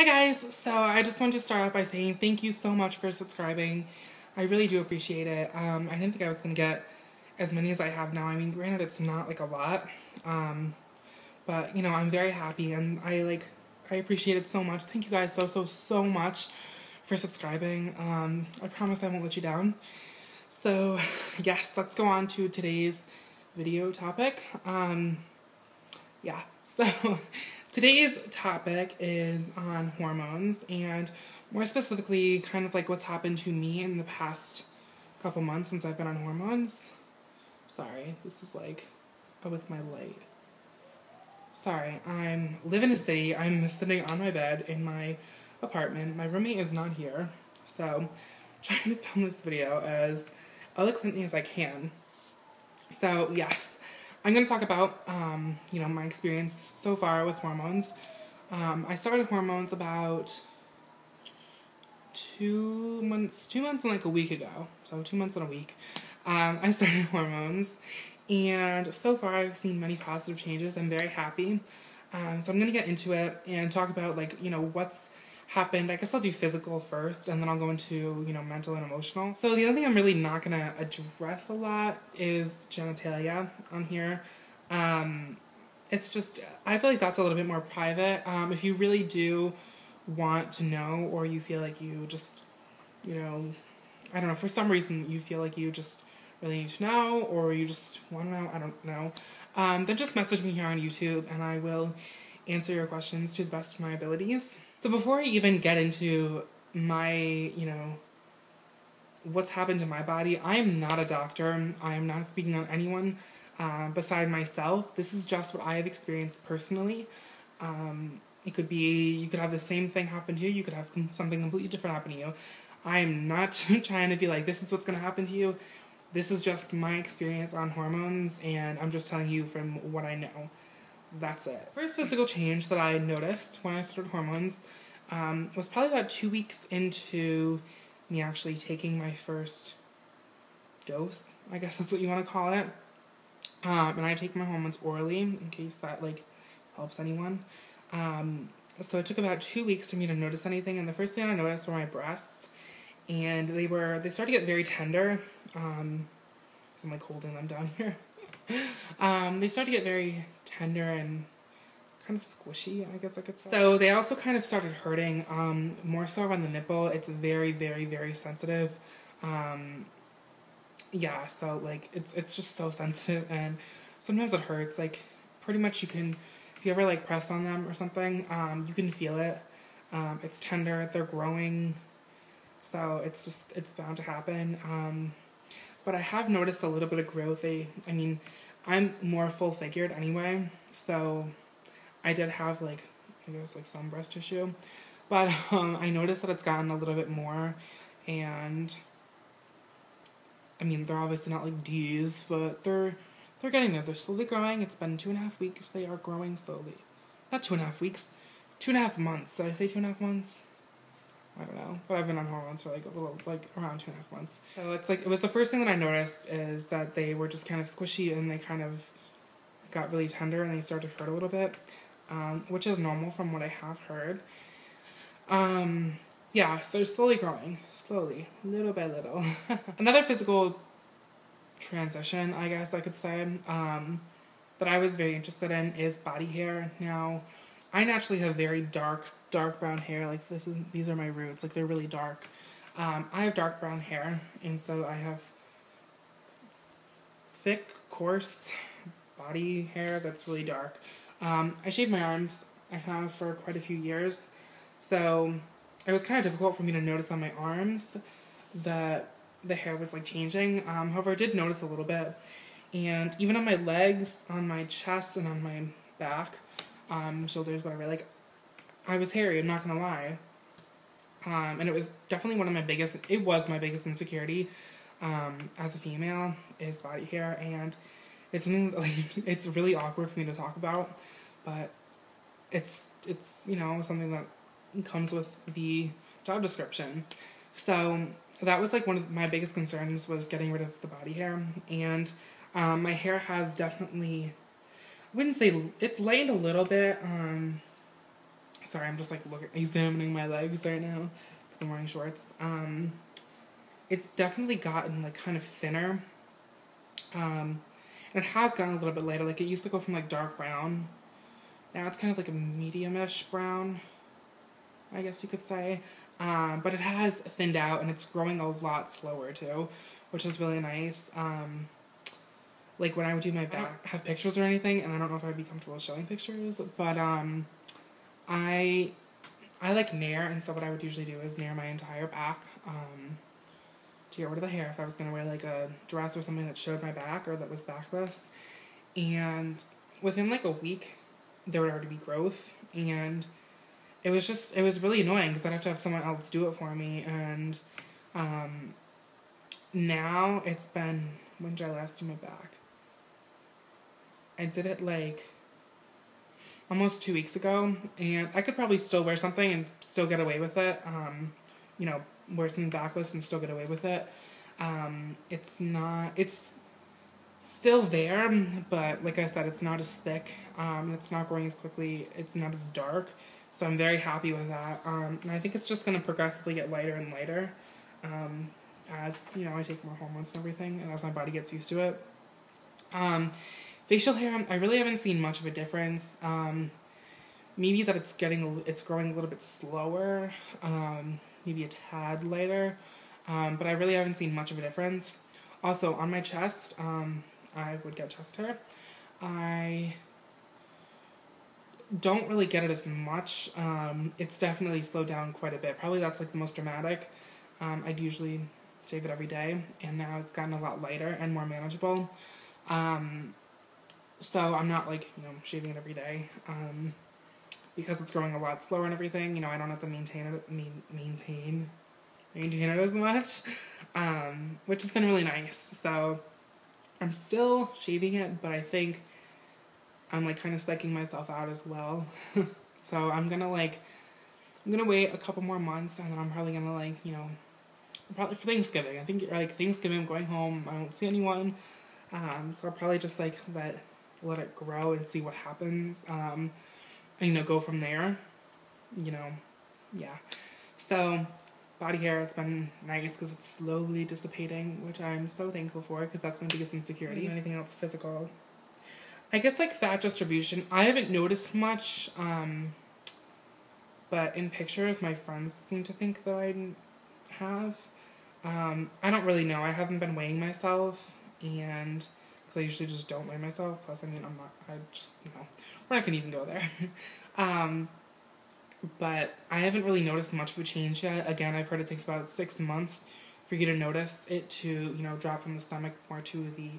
Hi guys, so I just wanted to start off by saying thank you so much for subscribing. I really do appreciate it. I didn't think I was going to get as many as I have now. I mean, granted it's not like a lot, but you know, I'm very happy and I appreciate it so much. Thank you guys so much for subscribing. I promise I won't let you down. So yes, let's go on to today's video topic. So today's topic is on hormones and more specifically kind of like what's happened to me in the past couple months since I've been on hormones. Sorry, this is like, oh, it's my light. Sorry, I live in a city. I'm sitting on my bed in my apartment. My roommate is not here, so I'm trying to film this video as eloquently as I can. So yes, I'm going to talk about, my experience so far with hormones. I started hormones about 2 months and like a week ago. So 2 months and a week. I started hormones. And so far I've seen many positive changes. I'm very happy. So I'm going to get into it and talk about what's happened. I guess I'll do physical first and then I'll go into, mental and emotional. So the other thing I'm really not going to address a lot is genitalia on here. It's just, I feel like that's a little bit more private. If you really do want to know, or you feel like you just, I don't know, for some reason you feel like you just really need to know, or you just want to know, I don't know, then just message me here on YouTube and I will answer your questions to the best of my abilities. So before I even get into my, what's happened to my body, I am not a doctor. I am not speaking on anyone beside myself. This is just what I have experienced personally. It could be, you could have the same thing happen to you. You could have something completely different happen to you. I am not trying to be like, this is what's going to happen to you. This is just my experience on hormones, and I'm just telling you from what I know. That's it. First physical change that I noticed when I started hormones was probably about 2 weeks into me actually taking my first dose. I guess that's what you want to call it. And I take my hormones orally in case that helps anyone. So it took about 2 weeks for me to notice anything, and the first thing I noticed were my breasts, and they started to get very tender. So I'm holding them down here. They started to get very tender and kind of squishy, I guess I could say. So they also kind of started hurting, more so around the nipple. It's very sensitive. So it's just so sensitive, and sometimes it hurts. Pretty much you can, if you ever press on them or something, you can feel it. It's tender, they're growing, so it's bound to happen. But I have noticed a little bit of growth. I'm more full figured anyway, so I did have some breast tissue, but I noticed that it's gotten a little bit more, and they're obviously not D's, but they're getting there. They're slowly growing. It's been 2.5 weeks. They are growing slowly. Not 2.5 weeks, 2.5 months. Did I say 2.5 months? I don't know, but I've been on hormones for around 2.5 months. So it was the first thing that I noticed, is that they were just kind of squishy and they kind of got really tender and they started to hurt a little bit, which is normal from what I have heard. So they're slowly growing, little by little. Another physical transition, I guess I could say, that I was very interested in is body hair. Now, I naturally have very dark brown hair. These are my roots. They're really dark. I have dark brown hair, and so I have thick, coarse body hair that's really dark. I shave my arms. I have for quite a few years, so it was kind of difficult for me to notice on my arms that the hair was changing. However, I did notice a little bit, and even on my legs, on my chest, and on my back, shoulders, whatever. I was hairy, I'm not gonna lie. And it was definitely my biggest insecurity, as a female, is body hair, and it's something that, it's really awkward for me to talk about, but it's something that comes with the job description. So that was one of my biggest concerns, was getting rid of the body hair, and my hair has definitely, I wouldn't say, it's lightened a little bit. Sorry, I'm just like examining my legs right now because I'm wearing shorts. It's definitely gotten like kind of thinner. And it has gotten a little bit lighter. Like it used to go from like dark brown. Now it's kind of like a medium-ish brown, I guess you could say. But it has thinned out and it's growing a lot slower too, which is really nice. Like when I would do my back, I don't have pictures or anything, and I don't know if I'd be comfortable showing pictures, but I like nair, and so what I would usually do is nair my entire back to get rid of the hair if I was going to wear like a dress or something that showed my back or that was backless. And within like a week, there would already be growth, and it was really annoying because I'd have to have someone else do it for me. And now it's been, when did I last do my back? I did it like almost 2 weeks ago, and I could probably still wear something and still get away with it. You know, wear something backless and still get away with it. It's still there, but like I said, it's not as thick. It's not growing as quickly. It's not as dark. So I'm very happy with that. And I think it's just going to progressively get lighter and lighter as, you know, I take more hormones and everything, and as my body gets used to it. Facial hair, I really haven't seen much of a difference. Maybe that it's growing a little bit slower, maybe a tad lighter, but I really haven't seen much of a difference. Also, on my chest, I would get chest hair. I don't really get it as much. It's definitely slowed down quite a bit. Probably that's like the most dramatic. I'd usually shave it every day, and now it's gotten a lot lighter and more manageable. So I'm not like, you know, shaving it every day. Because it's growing a lot slower and everything, you know, I don't have to maintain it as much, which has been really nice. So I'm still shaving it, but I think I'm like kind of psyching myself out as well. So I'm gonna wait a couple more months, and then I'm probably gonna like, you know, probably for Thanksgiving. I think like Thanksgiving, I'm going home, I won't see anyone. So I'll probably just like let it grow and see what happens. And, you know, go from there, you know, yeah. So, body hair, it's been nice because it's slowly dissipating, which I'm so thankful for because that's my biggest insecurity. Anything else physical? I guess, like, fat distribution, I haven't noticed much, but in pictures, my friends seem to think that I have. I don't really know. I haven't been weighing myself, and because I usually just don't weigh myself. Plus, I mean, you know, we're not going to even go there. But I haven't really noticed much of a change yet. Again, I've heard it takes about 6 months for you to notice it to, you know, drop from the stomach more to the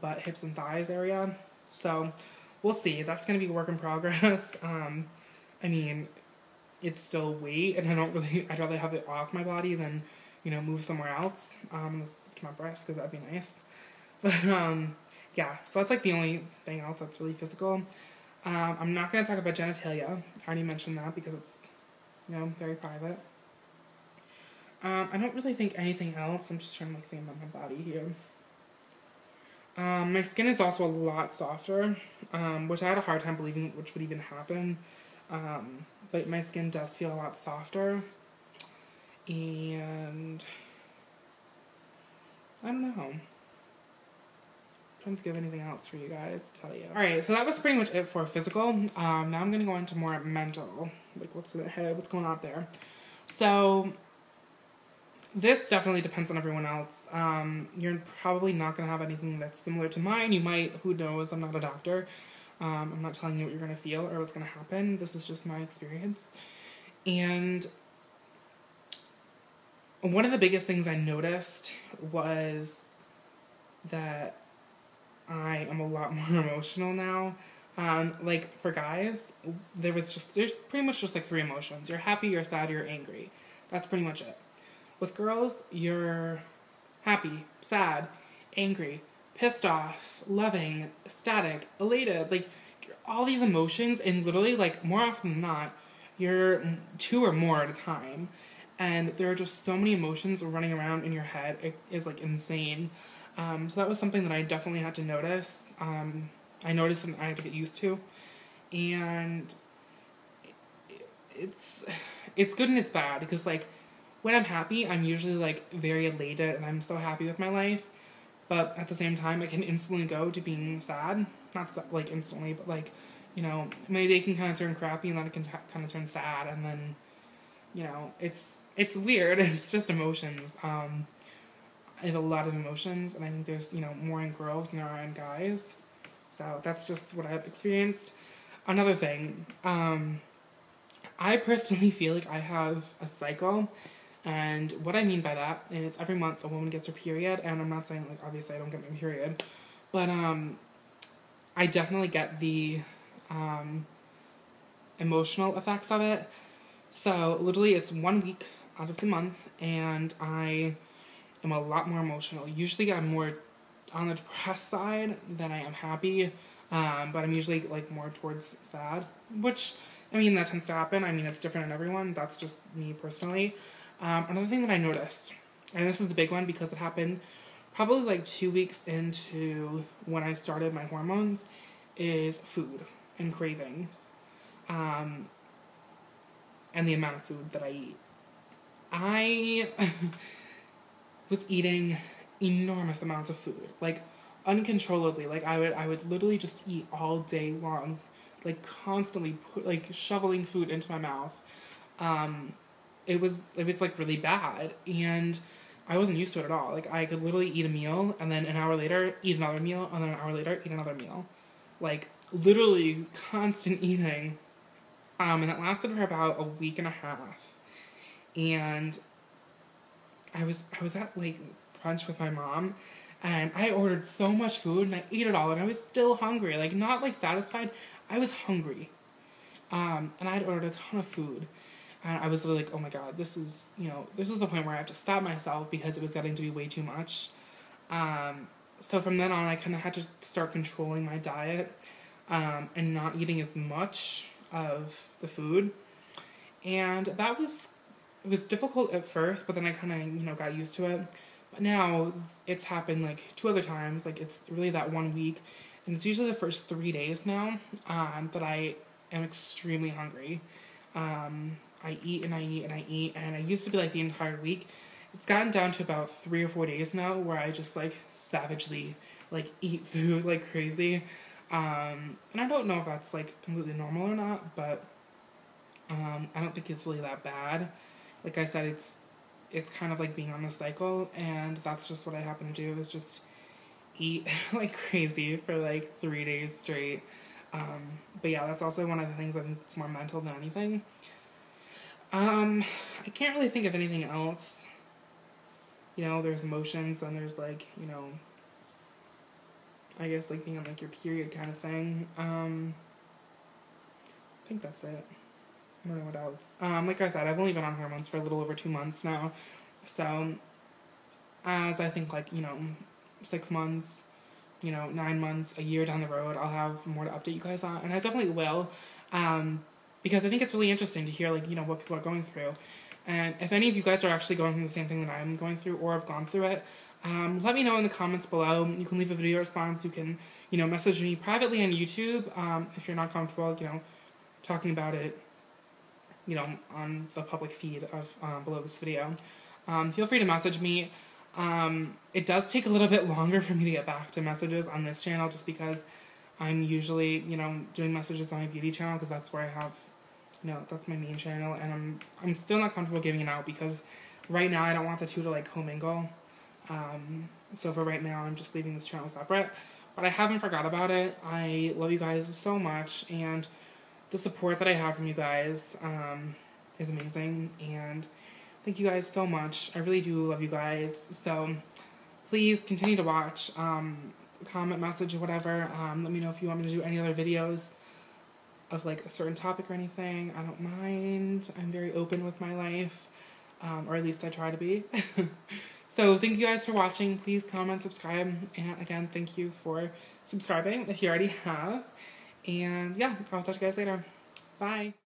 butt, hips, and thighs area. So, we'll see. That's going to be a work in progress. I mean, it's still weight, and I'd rather have it off my body than, you know, move somewhere else. To my breast, because that'd be nice. But, yeah, so that's like the only thing else that's really physical. I'm not going to talk about genitalia. I already mentioned that because it's, you know, very private. I don't really think anything else. I'm just trying to like think about my body here. My skin is also a lot softer, which I had a hard time believing which would even happen. But my skin does feel a lot softer. And I don't know. Trying to think of anything else for you guys to tell you. Alright, so that was pretty much it for physical. Now I'm going to go into more mental. Like, what's in the head? What's going on up there? So, this definitely depends on everyone else. You're probably not going to have anything that's similar to mine. You might, who knows, I'm not a doctor. I'm not telling you what you're going to feel or what's going to happen. This is just my experience. And one of the biggest things I noticed was that I am a lot more emotional now. Like, for guys, there's pretty much just like 3 emotions. You're happy, you're sad, you're angry. That's pretty much it. With girls, you're happy, sad, angry, pissed off, loving, ecstatic, elated. Like, all these emotions, and literally, like, more often than not, you're 2 or more at a time. And there are just so many emotions running around in your head. It is, like, insane. So that was something that I definitely had to notice. I noticed and I had to get used to. And it's good and it's bad, because like when I'm happy, I'm usually like very elated and I'm so happy with my life. But at the same time, I can instantly go to being sad. Not like instantly, but like, you know, my day can kind of turn crappy and then it can kind of turn sad, and then, you know, it's weird. It's just emotions. I have a lot of emotions, and I think there's, you know, more in girls than there are in guys. So that's just what I've experienced. Another thing, I personally feel like I have a cycle, and what I mean by that is every month a woman gets her period, and I'm not saying, like, obviously I don't get my period, but I definitely get the emotional effects of it. So literally it's 1 week out of the month, and I am a lot more emotional. Usually I'm more on the depressed side than I am happy, but I'm usually like more towards sad, which, I mean, that tends to happen. I mean, it's different in everyone. That's just me personally. Another thing that I noticed, and this is the big one because it happened probably like 2 weeks into when I started my hormones, is food and cravings, and the amount of food that I eat. I was eating enormous amounts of food, like uncontrollably. Like I would literally just eat all day long, like constantly shoveling food into my mouth. It was like really bad, and I wasn't used to it at all. Like I could literally eat a meal and then an hour later eat another meal and then an hour later eat another meal, like literally constant eating. And it lasted for about a week and a half, and I was at like brunch with my mom, and I ordered so much food and I ate it all, and I was still hungry, like not like satisfied. I was hungry, and I'd ordered a ton of food, and I was literally like, oh my god, this is the point where I have to stop myself because it was getting to be way too much. So from then on, I kind of had to start controlling my diet, and not eating as much of the food, and that was. It was difficult at first, but then I kind of, got used to it. But now it's happened like 2 other times. Like it's really that 1 week, and it's usually the first 3 days now that I am extremely hungry. I eat and I eat and I eat, and I used to be like the entire week. It's gotten down to about 3 or 4 days now where I just like savagely like eat food like crazy. And I don't know if that's like completely normal or not, but I don't think it's really that bad. Like I said, it's kind of like being on a cycle, and that's just what I happen to do, is just eat like crazy for like 3 days straight. But yeah, that's also one of the things I think it's more mental than anything. I can't really think of anything else. There's emotions, and there's like, I guess like being on like your period kind of thing. I think that's it. I don't know what else. Like I said, I've only been on hormones for a little over 2 months now. So, as I think 6 months, 9 months, a year down the road, I'll have more to update you guys on. And I definitely will. Because I think it's really interesting to hear, what people are going through. And if any of you guys are actually going through the same thing that I'm going through, or have gone through it, let me know in the comments below. You can leave a video response. You can, message me privately on YouTube, if you're not comfortable, talking about it, on the public feed of below this video. Feel free to message me. It does take a little bit longer for me to get back to messages on this channel, just because I'm usually, doing messages on my beauty channel, because that's where I have, that's my main channel, and I'm still not comfortable giving it out, because right now I don't want the two to commingle. So for right now, I'm just leaving this channel separate, but I haven't forgot about it. I love you guys so much, and the support that I have from you guys is amazing, and thank you guys so much. I really do love you guys, so please continue to watch, comment, message, or whatever. Let me know if you want me to do any other videos of a certain topic or anything. I don't mind. I'm very open with my life, or at least I try to be. So thank you guys for watching. Please comment, subscribe, and again, thank you for subscribing if you already have. And yeah, I'll talk to you guys later. Bye.